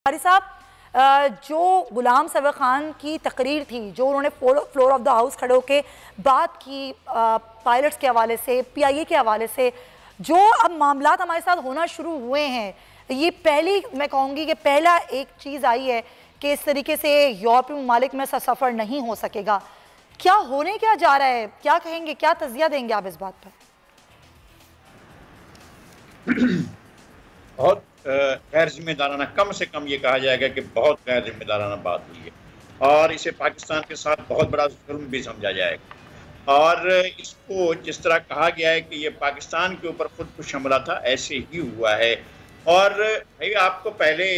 कारी साहब, जो गुलाम सबर खान की तकरीर थी, जो उन्होंने फ्लोर ऑफ द हाउस खड़े होकर बात की पायलट्स के हवाले से, PIA के हवाले से, जो अब मामलात हमारे साथ होना शुरू हुए हैं, ये पहली मैं कहूँगी कि पहला एक चीज़ आई है कि इस तरीके से यूरोपीय ममालिक में सफ़र नहीं हो सकेगा। क्या होने क्या जा रहा है, क्या कहेंगे, क्या तज़िया देंगे आप इस बात पर? बहुत गैर जिम्मेदाराना, कम से कम ये कहा जाएगा कि बहुत गैर जिम्मेदाराना बात हुई है और इसे पाकिस्तान के साथ बहुत बड़ा जुल्म भी समझा जाएगा। और इसको जिस तरह कहा गया है कि ये पाकिस्तान के ऊपर खुदकुश हमला था, ऐसे ही हुआ है। और भाई आपको पहले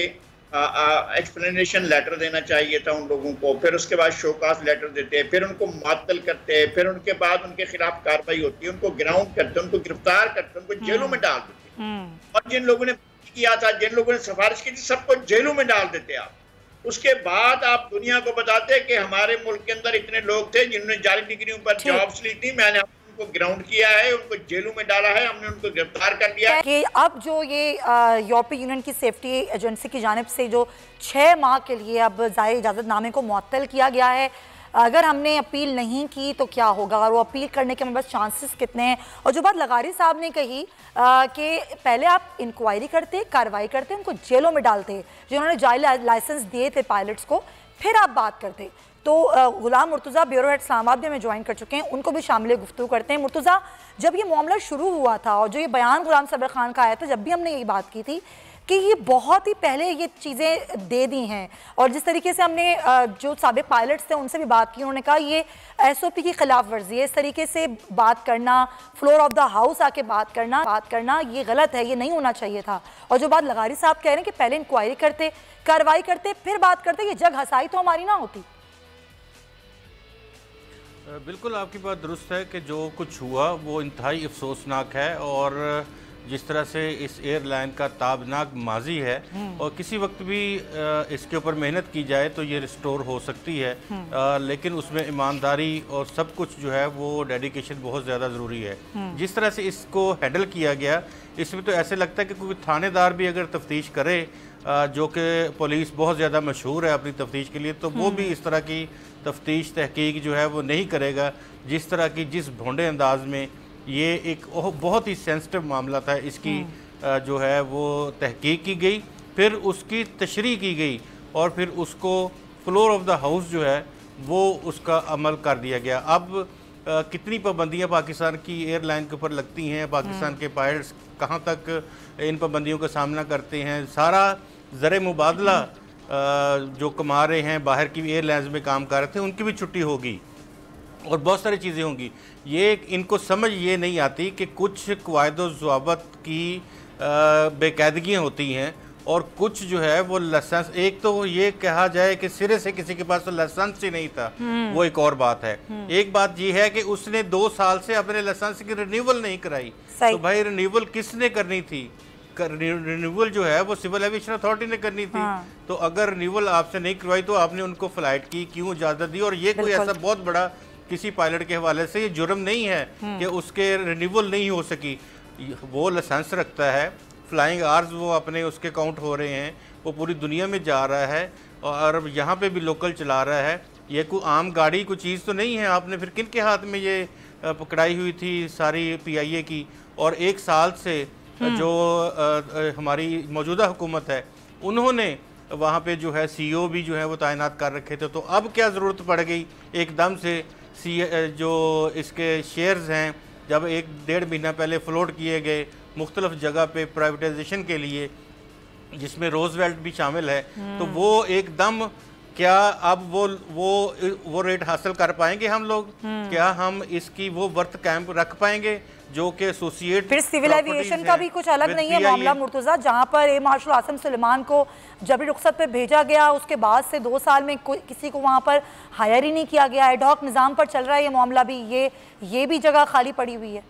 एक्सप्लेनेशन लेटर देना चाहिए था उन लोगों को, फिर उसके बाद शोकास लेटर देते, फिर उनको मुअत्तल करते, फिर उनके बाद उनके खिलाफ कार्रवाई होती है, उनको ग्राउंड करते, उनको गिरफ्तार करते, उनको जेलों में डाल देते। और जिन लोगों ने किया था, जिन लोगों ने सिफारिश की थी, सबको जेलों में डाल देते आप। उसके बाद आप दुनिया को बताते कि हमारे मुल्क के अंदर इतने लोग थे जिन्होंने जाली डिग्रियों पर जॉब्स ली थी, मैंने उनको ग्राउंड किया है, उनको जेलों में डाला है, हमने उनको गिरफ्तार कर लिया है। कि अब जो ये यूरोपीय यूनियन की सेफ्टी एजेंसी की जानिब से जो 6 माह के लिए अब ज़ायरी इजाज़तनामे को मुअत्तल किया गया है, अगर हमने अपील नहीं की तो क्या होगा, और वो अपील करने के बस चांसेस कितने हैं? और जो बात लगारी साहब ने कही कि पहले आप इंक्वायरी करते, कार्रवाई करते, उनको जेलों में डालते, जिन्होंने जाली लाइसेंस दिए थे पायलट्स को, फिर आप बात करते। तो गुलाम मुर्तज़ा ब्यूरो हेड इस्लामाबाद भी हमें ज्वाइन कर चुके हैं, उनको भी शामिल गुफ्तगू करते हैं। मुर्तज़ा, जब ये मामला शुरू हुआ था और जो ये बयान गुलाम सबर खान का आया था, जब भी हमने यही बात की थी कि ये बहुत ही पहले ये चीज़ें दे दी हैं, और जिस तरीके से हमने जो साबिक पायलट्स थे उनसे भी बात की, उन्होंने कहा ये SOP की खिलाफ वर्जी है, इस तरीके से बात करना, फ्लोर ऑफ द हाउस आके बात करना ये गलत है, ये नहीं होना चाहिए था। और जो बात लगारी साहब कह रहे हैं कि पहले इंक्वायरी करते, कार्रवाई करते, फिर बात करते, ये जग हसाई तो हमारी ना होती। बिल्कुल आपकी बात दुरुस्त है कि जो कुछ हुआ वो इंतहाई अफसोसनाक है, और जिस तरह से इस एयरलाइन का ताबनाक माजी है, और किसी वक्त भी इसके ऊपर मेहनत की जाए तो ये रिस्टोर हो सकती है, लेकिन उसमें ईमानदारी और सब कुछ जो है वो डेडिकेशन बहुत ज़्यादा ज़रूरी है। जिस तरह से इसको हैंडल किया गया, इसमें तो ऐसे लगता है कि कोई थानेदार भी अगर तफ्तीश करे, जो कि पुलिस बहुत ज़्यादा मशहूर है अपनी तफ्तीश के लिए, तो वो भी इस तरह की तफ्तीश तहकीक जो है वो नहीं करेगा। जिस तरह की जिस भोंडे अंदाज में ये एक बहुत ही सेंसिटिव मामला था, इसकी जो है वो तहकीक की गई, फिर उसकी तशरीह की गई, और फिर उसको फ्लोर ऑफ द हाउस जो है वो उसका अमल कर दिया गया। अब कितनी पाबंदियां पाकिस्तान की एयरलाइन के ऊपर लगती हैं, पाकिस्तान के पायलट्स कहाँ तक इन पाबंदियों का सामना करते हैं, सारा ज़र मुबादला जो कमा रहे हैं, बाहर की एयरलाइंस में काम कर रहे थे, उनकी भी छुट्टी होगी और बहुत सारी चीज़ें होंगी। ये इनको समझ ये नहीं आती कि कुछ क़वायद-ओ-ज़वाबत की बेकायदगियाँ होती हैं, और कुछ जो है वो लाइसेंस, एक तो ये कहा जाए कि सिरे से किसी के पास तो लाइसेंस ही नहीं था, वो एक और बात है। एक बात ये है कि उसने 2 साल से अपने लाइसेंस की रिन्यूअल नहीं कराई, तो भाई रिन्यूअल किसने करनी थी? रिन्यूअल जो है वो सिविल एविएशन अथॉरिटी ने करनी थी। तो अगर रिन्यूअल आपसे नहीं करवाई तो आपने उनको फ्लाइट की क्यों इजाज़त दी? और ये कोई ऐसा बहुत बड़ा किसी पायलट के हवाले से ये जुर्म नहीं है कि उसके रिन्यूअल नहीं हो सकी। वो लाइसेंस रखता है, फ्लाइंग आवर्स वो अपने उसके काउंट हो रहे हैं, वो पूरी दुनिया में जा रहा है और यहाँ पे भी लोकल चला रहा है। ये कोई आम गाड़ी कोई चीज़ तो नहीं है। आपने फिर किन के हाथ में ये पकड़ाई हुई थी सारी PIA की? और 1 साल से जो हमारी मौजूदा हुकूमत है, उन्होंने वहाँ पे जो है CEO भी जो है वो तैनात कर रखे थे। तो अब क्या ज़रूरत पड़ गई एकदम से? जो इसके शेयर्स हैं, जब 1-1.5 महीना पहले फ्लोट किए गए मुख्तलिफ जगह पे प्राइवेटाइजेशन के लिए, जिसमें रोजवेल्ट भी शामिल है, तो वो एकदम क्या अब वो रेट हासिल कर पाएंगे हम लोग? क्या हम इसकी वो वर्थ कैंप रख पाएंगे जो कि एसोसिएट? फिर सिविल एविएशन का भी कुछ अलग नहीं है मामला मुर्तज़ा, जहां पर एयर मार्शल आसिम सुलेमान को जबरी रुख्सत पे भेजा गया, उसके बाद से 2 साल में किसी को वहां पर हायर ही नहीं किया गया। एडहॉक निज़ाम पर चल रहा है ये मामला भी, ये भी जगह खाली पड़ी हुई है।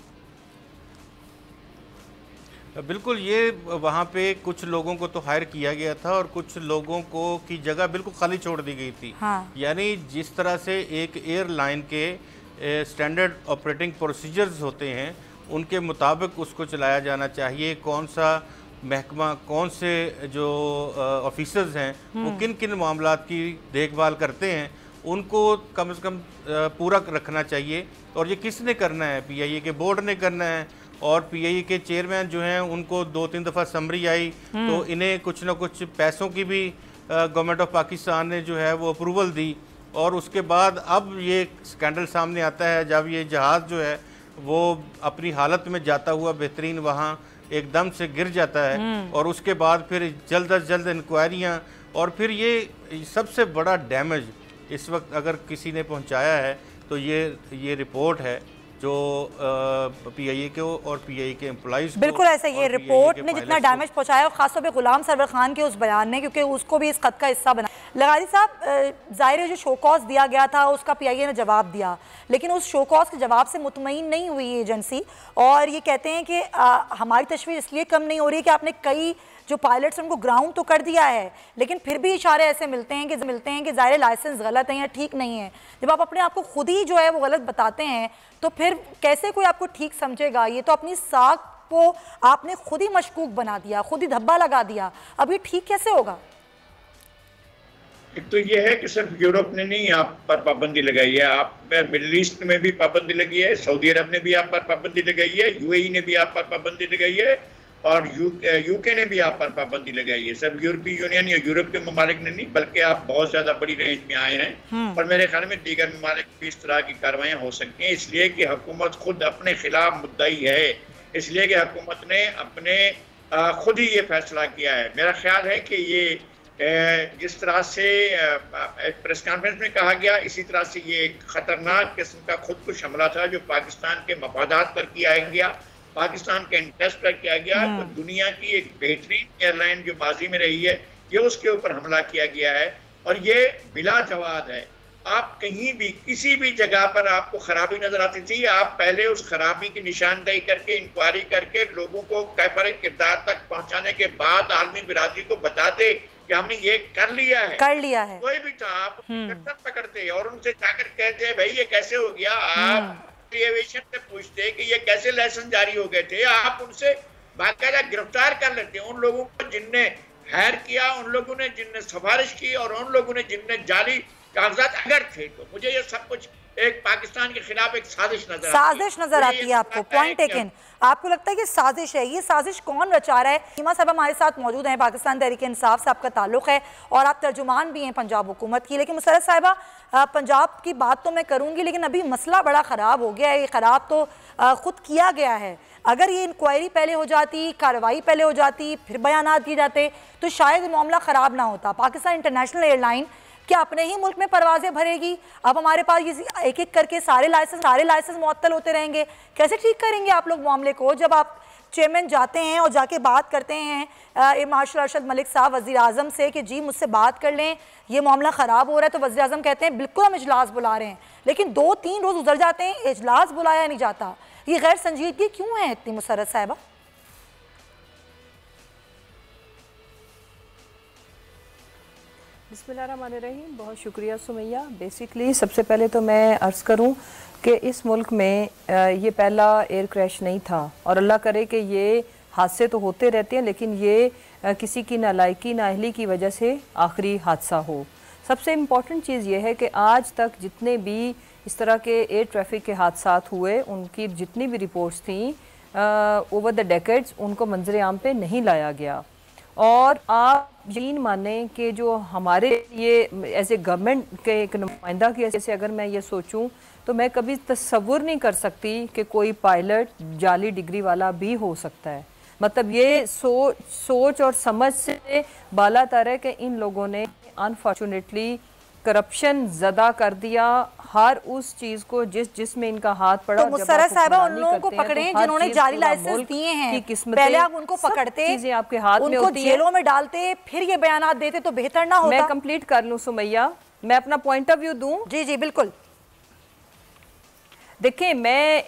बिल्कुल, ये वहाँ पे कुछ लोगों को तो हायर किया गया था और कुछ लोगों को की जगह बिल्कुल खाली छोड़ दी गई थी। यानी जिस तरह से एक एयरलाइन के स्टैंडर्ड ऑपरेटिंग प्रोसीजर्स होते हैं, उनके मुताबिक उसको चलाया जाना चाहिए। कौन सा महकमा कौन से जो ऑफिसर्स हैं वो किन किन मामलात की देखभाल करते हैं, उनको कम से कम पूरा रखना चाहिए। और ये किसने करना है? PIA के बोर्ड ने करना है। और PIA के चेयरमैन जो हैं उनको 2-3 दफ़ा समरी आई तो इन्हें कुछ ना कुछ पैसों की भी गवर्नमेंट ऑफ पाकिस्तान ने जो है वो अप्रूवल दी। और उसके बाद अब ये स्कैंडल सामने आता है जब ये जहाज़ जो है वो अपनी हालत में जाता हुआ बेहतरीन वहाँ एकदम से गिर जाता है। और उसके बाद फिर जल्द अज जल्द इंक्वायरियाँ, और फिर ये सबसे बड़ा डैमेज इस वक्त अगर किसी ने पहुँचाया है तो ये रिपोर्ट है जो PIA को और PIA के एम्प्लॉइज़, बिल्कुल ऐसा ये रिपोर्ट ने जितना डैमेज पहुंचाया, और खासतौर पे गुलाम सरवर खान के उस बयान ने, क्योंकि उसको भी इस खत का हिस्सा बना। लगारी साहब, ज़ाहिर है जो शो कॉज दिया गया था उसका PIA ने जवाब दिया, लेकिन उस शो कॉज के जवाब से मुतमईन नहीं हुई एजेंसी, और ये कहते हैं कि हमारी तशवीश इसलिए कम नहीं हो रही कि आपने कई जो पायलट्स उनको ग्राउंड तो कर दिया है, लेकिन फिर भी इशारे ऐसे मिलते हैं कि ज़ाहिर लाइसेंस गलत है या ठीक नहीं है। जब आप अपने आप को खुद ही जो है वो गलत बताते हैं तो फिर कैसे कोई आपको ठीक समझेगा? ये तो अपनी साख को आपने खुद ही मशकूक बना दिया, खुद ही धब्बा लगा दिया, अब ये ठीक कैसे होगा? एक तो ये है कि सिर्फ यूरोप ने नहीं आप पर पाबंदी लगाई है, आप मिडिल ईस्ट में भी पाबंदी लगी है, सऊदी अरब ने भी आप पर पाबंदी लगाई है, UAE ने भी आप पर पाबंदी लगाई है, और UK ने भी आप पर पाबंदी लगाई है। सब यूरोपीय यूनियन या यूरोप के ममालिक ने नहीं, बल्कि आप बहुत ज्यादा बड़ी रेंज में आए हैं। और मेरे ख्याल में दीगर ममालिक भी इस तरह की कार्रवाइयाँ हो सकती हैं, इसलिए कि हुकूमत खुद अपने खिलाफ मुद्दई है, इसलिए कि हुकूमत ने अपने खुद ही ये फैसला किया है। मेरा ख्याल है कि ये जिस तरह से प्रेस कॉन्फ्रेंस में कहा गया, इसी तरह से ये एक खतरनाक किस्म का खुदकुश हमला था जो पाकिस्तान के मफादात पर किया गया, पाकिस्तान के इंटरेस्ट पर किया गया। तो दुनिया की एक बेहतरीन एयरलाइन जो माजी में रही है, ये उसके ऊपर हमला किया गया है, और ये बिला जवाब है। आप कहीं भी किसी भी जगह पर आपको खराबी नजर आती थी, आप पहले उस खराबी की निशानदेही करके, इंक्वायरी करके, लोगों को कैफर किरदार तक पहुंचाने के बाद आलमी बिरादरी को बताते कि हमने ये कर लिया है। कोई भी था आप पकड़ते और उनसे जाकर कहते भाई ये कैसे हो गया, आप एविएशन से पूछते कि ये कैसे लाइसेंस जारी हो गए थे, आप उनसे बाकायदा गिरफ्तार कर लेते उन लोगों को जिनने हायर किया, उन लोगों ने जिनने सिफारिश की, और उन लोगों ने जिनने जाली कागजात अगर थे। तो मुझे ये सब कुछ एक पाकिस्तान के खिलाफ एक साजिश नजर आती है आपको। Point taken. आपको लगता है कि साजिश है, ये साजिश कौन रचा रहा है? सीमा साहब हमारे साथ मौजूद हैं, पाकिस्तान तहरीक इंसाफ से आपका ताल्लुक है और आप तर्जुमान भी हैं पंजाब हुकूमत की। लेकिन मुसर्रत साहिबा, पंजाब की बात तो मैं करूंगी, लेकिन अभी मसला बड़ा ख़राब हो गया है। ये ख़राब तो खुद किया गया है। अगर ये इंक्वायरी पहले हो जाती, कार्रवाई पहले हो जाती, फिर बयानात दिए जाते, तो शायद मामला ख़राब ना होता। पाकिस्तान इंटरनेशनल एयरलाइन क्या अपने ही मुल्क में परवाजें भरेगी? अब हमारे पास ये एक एक करके सारे लाइसेंस मुअत्तल होते रहेंगे। कैसे ठीक करेंगे आप लोग मामले को? जब आप चेयरमैन जाते हैं और जाके बात करते हैं मार्शल अरशद मलिक साहब वज़ीर आज़म से कि जी मुझसे बात कर लें, ये मामला ख़राब हो रहा है, तो वज़ीर आज़म कहते हैं बिल्कुल हम इजलास बुला रहे हैं। लेकिन 2-3 रोज़ गुजर जाते हैं, इजलास बुलाया नहीं जाता। ये गैर संजीदगी क्यों है इतनी, मुसर्रत साहिबा? बिस्मिल्लाहिर्रहमानिर्रहीम। बहुत शुक्रिया सुमैया। बेसिकली सबसे पहले तो मैं अर्ज़ करूं कि इस मुल्क में ये पहला एयर क्रैश नहीं था, और अल्लाह करे कि ये हादसे तो होते रहते हैं, लेकिन ये किसी की नालायकी नाअहली की वजह से आखिरी हादसा हो। सबसे इम्पॉर्टेंट चीज़ ये है कि आज तक जितने भी इस तरह के एयर ट्रैफिक के हादसात हुए, उनकी जितनी भी रिपोर्ट्स थी ओवर द डेकेड्स, उनको मंजर आम पे नहीं लाया गया। और आप यकीन माने कि जो हमारे ये एज ए गवर्नमेंट के एक नुमाइंदा की जैसे अगर मैं ये सोचूं, तो मैं कभी तस्वुर नहीं कर सकती कि कोई पायलट जाली डिग्री वाला भी हो सकता है। मतलब ये सोच और समझ से बालातर है कि इन लोगों ने अनफॉर्चुनेटली करप्शन ज़दा कर दिया हर उस चीज को जिसमें इनका हाथ पड़ा। तो मुसर्रत साहिबा उन लोगों को पकड़े जिन्होंने जाली लाइसेंस दिए हैं, पहले आप उनको पकड़ते, चीजें आपके हाथ में उनको जेलों में डालते, फिर ये बयानात देते तो बेहतर ना होता? मैं कंप्लीट कर लूं सुमैया, मैं अपना पॉइंट ऑफ व्यू दूं। जी जी बिल्कुल। देखिए मैं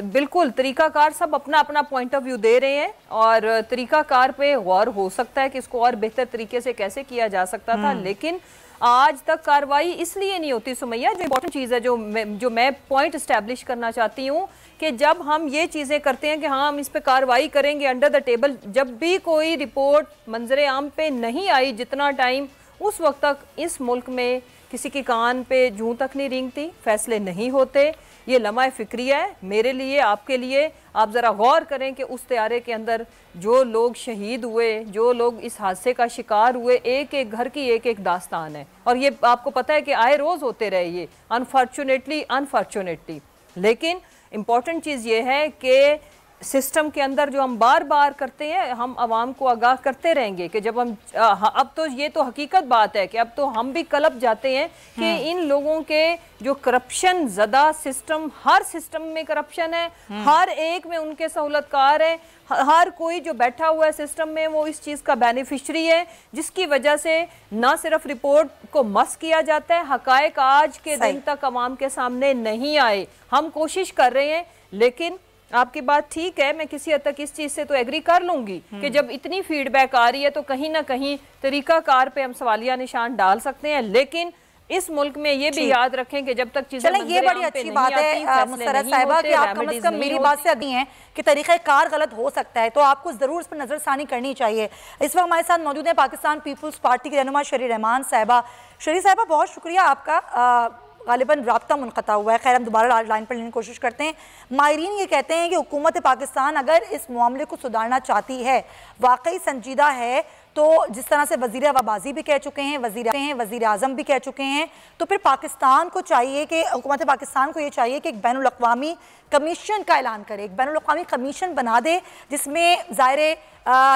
बिल्कुल तरीकाकार सब अपना अपना पॉइंट ऑफ व्यू दे रहे हैं, और तरीकाकार पे गौर हो सकता है कि इसको और बेहतर तरीके से कैसे किया जा सकता था, लेकिन आज तक कार्रवाई इसलिए नहीं होती सुमैया, जो इंपॉर्टेंट चीज़ है, जो मैं पॉइंट इस्टेब्लिश करना चाहती हूँ कि जब हम ये चीज़ें करते हैं कि हाँ हम इस पे कार्रवाई करेंगे अंडर द टेबल, जब भी कोई रिपोर्ट मंजरे आम पे नहीं आई जितना टाइम, उस वक्त तक इस मुल्क में किसी की कान पे जूं तक नहीं रेंगती, फैसले नहीं होते। ये लम्हा फिक्रिया है मेरे लिए, आपके लिए। आप ज़रा गौर करें कि उस तैयारे के अंदर जो लोग शहीद हुए, जो लोग इस हादसे का शिकार हुए, एक एक घर की एक एक दास्तान है। और ये आपको पता है कि आए रोज़ होते रहे ये, अनफॉर्चुनेटली। लेकिन इम्पॉर्टेंट चीज़ ये है कि सिस्टम के अंदर जो हम बार बार करते हैं, हम आवाम को आगाह करते रहेंगे कि जब हम अब तो ये तो हकीकत बात है कि अब तो हम भी कलप जाते हैं कि इन लोगों के जो करप्शन ज़दा सिस्टम, हर सिस्टम में करप्शन है, हर एक में उनके सहूलतकार है, हर कोई जो बैठा हुआ है सिस्टम में वो इस चीज़ का बेनिफिशरी है, जिसकी वजह से ना सिर्फ रिपोर्ट को मस किया जाता है, हकायक आज के दिन तक आवाम के सामने नहीं आए। हम कोशिश कर रहे हैं, लेकिन आपकी बात ठीक है, मैं किसी हद तक इस चीज़ से तो एग्री कर लूंगी कि जब इतनी फीडबैक आ रही है तो कहीं ना कहीं तरीकाकार पे हम सवालिया निशान डाल सकते हैं। लेकिन इस मुल्क में ये भी याद रखें कि जब तक चीजें ये बड़ी अच्छी बात है मुसर्रत साहिबा कि आप कम से कम मेरी बात से अभी हैं कि तरीक़ाकार गलत हो सकता है, तो आपको ज़रूर इस पर नज़रसानी करनी चाहिए। इस वक्त हमारे साथ मौजूद हैं पाकिस्तान पीपल्स पार्टी की रहनुमा शरी रहमान साहिबा। शरी साहिबा, बहुत शुक्रिया आपका। गालिबन राब्ता मुनक़ता हुआ है, खैर हम दोबारा लाइन पर लेने की कोशिश करते हैं। माहिरीन ये कहते हैं कि हुकूमत पाकिस्तान अगर इस मामले को सुधारना चाहती है, वाकई संजीदा है, तो जिस तरह से वज़ीर हवाबाजी भी कह चुके हैं, वज़ीर आज़म भी कह चुके हैं, तो फिर पाकिस्तान को चाहिए कि हुकूमत पाकिस्तान को ये चाहिए कि एक बैनुल-अक़वामी कमीशन का ऐलान करे, एक बैनुल-अक़वामी कमीशन बना दे जिसमें ज़ाहिर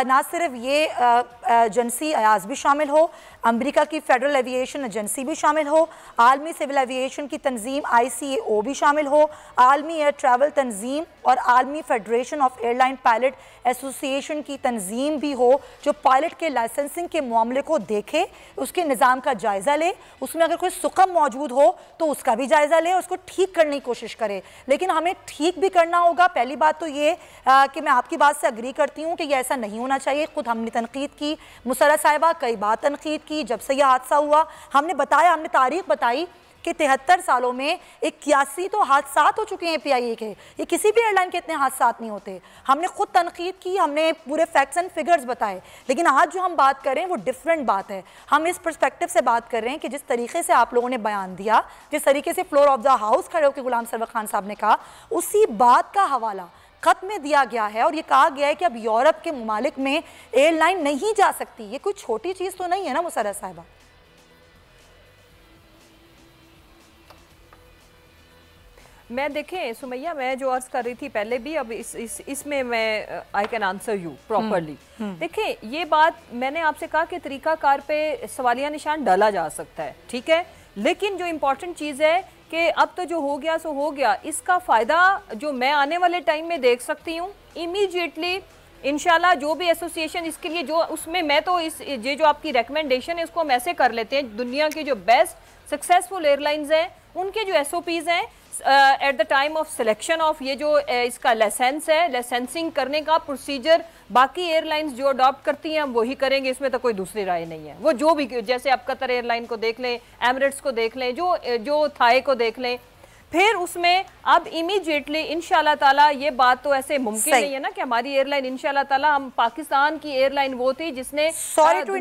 ना सिर्फ ये एजेंसी अयाज भी शामिल हो, अमेरिका की फेडरल एविएशन एजेंसी भी शामिल हो, आलमी सिविल एविएशन की तंजीम ICAO भी शामिल हो, आलमी एयर ट्रैवल तंजीम और आलमी federation of airline pilot association की तंजीम भी हो, जो पायलट के लाइसेंसिंग के मामले को देखे, उसके निज़ाम का जायज़ा ले, उसमें अगर कोई सुकम मौजूद हो तो उसका भी जायज़ा ले, उसको ठीक करने की कोशिश करे। लेकिन हमें ठीक भी करना होगा। पहली बात तो ये कि मैं आपकी बात से अग्री करती हूँ कि ये ऐसा नहीं होना चाहिए। खुद हमने तनकीद की, मुसर्रत साहिबा कई बार तनकीद की, जब से यह हादसा हुआ हमने बताया, हमने तारीख बताई कि 73 सालों में 81 तो हादसात हो चुके हैं PIA के। ये किसी भी एयरलाइन के इतने हादसात नहीं होते। हमने खुद तनकीद की, हमने पूरे फैक्ट्स एंड फिगर्स बताए। लेकिन आज जो हम बात कर रहे हैं वो डिफरेंट बात है। हम इस पर्सपेक्टिव से बात कर रहे हैं कि जिस तरीके से आप लोगों ने बयान दिया, जिस तरीके से फ्लोर ऑफ द हाउस खड़े होकर गुलाम सरवर खान साहब ने कहा, उसी बात का हवाला खत में दिया गया है और ये कहा गया है कि अब यूरोप के ममालिक में एयरलाइन नहीं जा सकती। ये कोई छोटी चीज़ तो नहीं है ना मुसर्रत साहिबा? मैं देखें सुमैया, मैं जो अर्ज कर रही थी पहले भी, अब इसमें मैं I can answer you properly. देखें, ये बात मैंने आपसे कहा कि तरीकाकार पे सवालिया निशान डाला जा सकता है, ठीक है, लेकिन जो इम्पोर्टेंट चीज़ है कि अब तो जो हो गया सो हो गया। इसका फ़ायदा जो मैं आने वाले टाइम में देख सकती हूँ इमीडिएटली इंशाल्लाह, जो भी एसोसिएशन इसके लिए जो उसमें मैं तो ये जो आपकी रिकमेंडेशन है उसको हम ऐसे कर लेते हैं, दुनिया की जो बेस्ट सक्सेसफुल एयरलाइंस हैं उनके जो SOPs हैं at the time of selection of ये जो इसका लाइसेंस है, लाइसेंसिंग करने का प्रोसीजर बाकी एयरलाइंस जो अडॉप्ट करती हैं हम वही करेंगे, इसमें तो कोई दूसरी राय नहीं है। वो जो भी, जैसे आप कतर एयरलाइन को देख लें, एमिरेट्स को देख लें, जो थाई को देख लें, फिर उसमें अब इमीडिएटली इंशाल्लाह ताला, ये बात तो ऐसे मुमकिन नहीं है ना कि हमारी एयरलाइन इंशाल्लाह ताला, हम पाकिस्तान की एयरलाइन वो थी जिसने सॉरी टू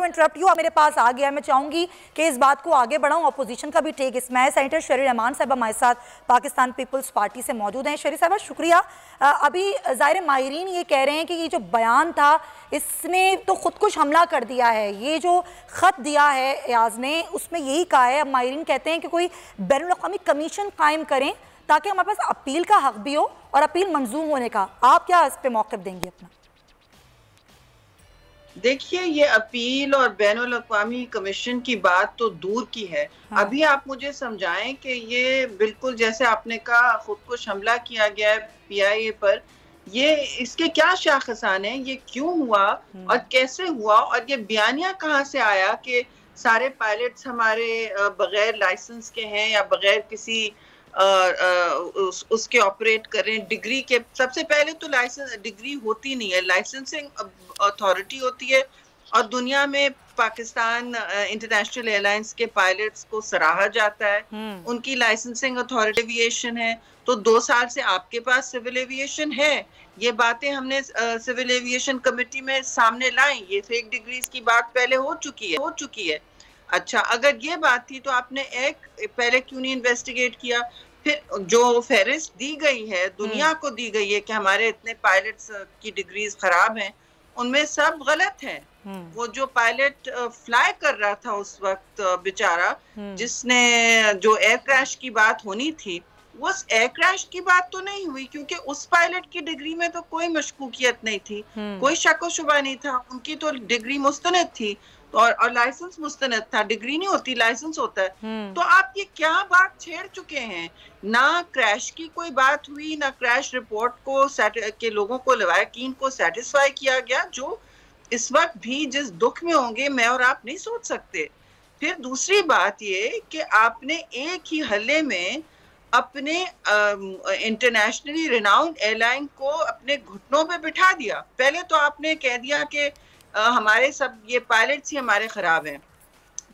इंटरप्ट यू मेरे पास आ गया। मैं चाहूंगी कि इस बात को आगे बढ़ाऊं, अपोजिशन का भी टेक इसमें है। सेनेटर शरी रहमान साहब हमारे साथ पाकिस्तान पीपल्स पार्टी से मौजूद हैं। शरी साहब शुक्रिया। अभी ज़ाहिर माहिरीन ये कह रहे हैं कि ये जो बयान था इसने तो खुदकुश हमला कर दिया है। ये जो ख़त दिया है एयाज ने उसमें यही कहा है। अब माहिरीन कहते हैं कि कोई बैनुल-अक़वामी कमीशन कायम करें ताकि हमारे पास अपील का हक भी हो और अपील मंजूर होने का। आप क्या इस पे मौक़िफ़ देंगे अपना? देखिए, ये अपील और बैनुल-अक़वामी कमीशन की बात तो दूर की है। हाँ। अभी आप मुझे समझाएं कि ये बिल्कुल जैसे आपने कहा खुदकुश हमला किया गया है PIA पर, ये इसके क्या शाखसान हैं, ये क्यों हुआ और कैसे हुआ, और ये बयानिया कहाँ से आया कि सारे पायलट्स हमारे बगैर लाइसेंस के हैं या बगैर किसी उसके ऑपरेट करें डिग्री के। सबसे पहले तो लाइसेंस डिग्री होती नहीं है, लाइसेंसिंग अथॉरिटी होती है, और दुनिया में पाकिस्तान इंटरनेशनल एयरलाइंस के पायलट्स को सराहा जाता है, उनकी लाइसेंसिंग अथॉरिटी एविएशन है। तो 2 साल से आपके पास सिविल एविएशन है। ये बातें हमने सिविल एविएशन कमेटी में सामने लाई। ये फेक डिग्रीज की बात पहले हो चुकी है। अच्छा, अगर ये बात थी तो आपने पहले क्यों नहीं इन्वेस्टिगेट किया? फिर जो फेहरिस्त दी गई है, दुनिया को दी गई है कि हमारे इतने पायलट्स की डिग्रीज खराब हैं, उनमें सब गलत है। वो जो पायलट फ्लाई कर रहा था उस वक्त बेचारा, जिसने जो एयर क्रैश की बात होनी थी, वो एयर क्रैश की बात तो नहीं हुई, क्योंकि उस पायलट की डिग्री में तो कोई मशकूकियत नहीं थी, कोई शक व शुबा नहीं था। उनकी तो डिग्री मुस्तनद थी और लाइसेंस मुस्तनद था। डिग्री नहीं होती, लाइसेंस होता है। तो आप ये क्या बात छेड़ चुके हैं? ना क्रैश की कोई बात हुई, ना क्रैश रिपोर्ट के लोगों को, लवाकिन को सेटिस्फाई किया गया, जो इस वक्त भी जिस दुख में होंगे मैं और आप नहीं सोच सकते। फिर दूसरी बात ये कि आपने एक ही हल्ले में अपने इंटरनेशनली रिनाउंड एयरलाइन को अपने घुटनों पे बिठा दिया। पहले तो आपने कह दिया कि हमारे सब ये पायलट्स ही हमारे खराब हैं।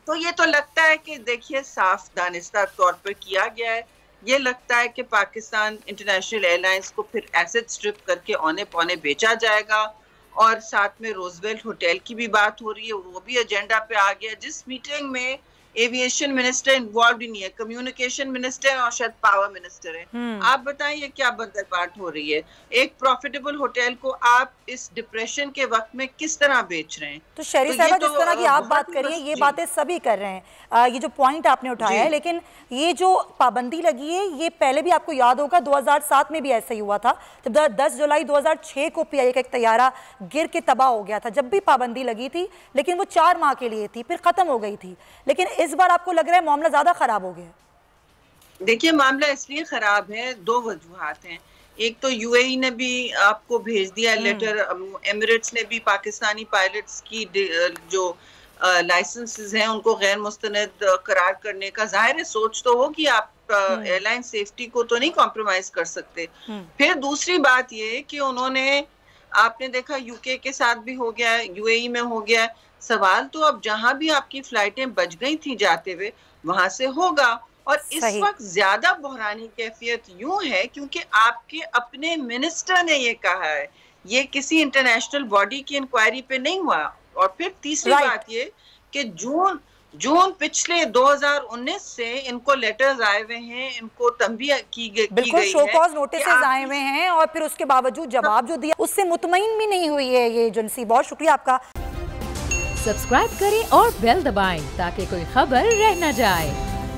तो ये तो लगता है कि देखिए साफ दानिस्ता तौर पर किया गया है। ये लगता है कि पाकिस्तान इंटरनेशनल एयरलाइंस को फिर एसेट स्ट्रिप करके औने पौने बेचा जाएगा। और साथ में रोजवेल्ट होटल की भी बात हो रही है, वो भी एजेंडा पे आ गया, जिस मीटिंग में एविएशन मिनिस्टर इन्वॉल्व ही नहीं है, कम्युनिकेशन मिनिस्टर और शायद पावर मिनिस्टर है। आप बताइए क्या बंदरबाट हो रही है? एक प्रॉफिटेबल होटल को आप इस डिप्रेशन के वक्त में किस तरह बेच रहे हैं? तो शहरी साहबा, जिस तरह की आप बात करिए, ये बातें सभी कर रहे हैं, ये जो पॉइंट आपने उठाया है, लेकिन ये जो पाबंदी लगी है, ये पहले भी आपको याद होगा 2007 में भी ऐसा ही हुआ था, जब 10 जुलाई 2006 को PIA का एक तैयारा गिर के तबाह हो गया था, जब भी पाबंदी लगी थी, लेकिन वो 4 माह के लिए थी, फिर खत्म हो गई थी। लेकिन इस बार आपको लग रहा है मामला ज्यादा खराब हो गया? देखिए, मामला इसलिए खराब है, 2 वजूहात हैं। एक तो UAE ने भी आपको भेज दिया लेटर, एमिरेट्स ने भी पाकिस्तानी पायलट्स की जो लाइसेंसेस हैं उनको गैर मुस्तनद करार करने का, जाहिर है सोच तो हो कि आप एयरलाइन सेफ्टी को तो नहीं कॉम्प्रोमाइज कर सकते। फिर दूसरी बात ये कि उन्होंने, आपने देखा UK के साथ भी हो गया, UAE में हो गया। सवाल तो अब जहां भी आपकी फ्लाइटें बच गई थी जाते हुए, वहां से होगा। और इस वक्त ज्यादा बहरानी कैफियत यूं है क्योंकि आपके अपने मिनिस्टर ने ये कहा है, ये किसी इंटरनेशनल बॉडी की इंक्वायरी पे नहीं हुआ। और फिर तीसरी बात ये कि जून पिछले 2019 से इनको लेटर्स आए हुए हैं, इनको तंबीह की गई है, बिल्कुल शो कॉज नोटिसेस आए हुए हैं, और फिर उसके बावजूद जवाब जो दिया उससे मुतमईन भी नहीं हुई है ये एजेंसी। बहुत शुक्रिया आपका। सब्सक्राइब करें और बेल दबाएं ताकि कोई खबर रह न जाए।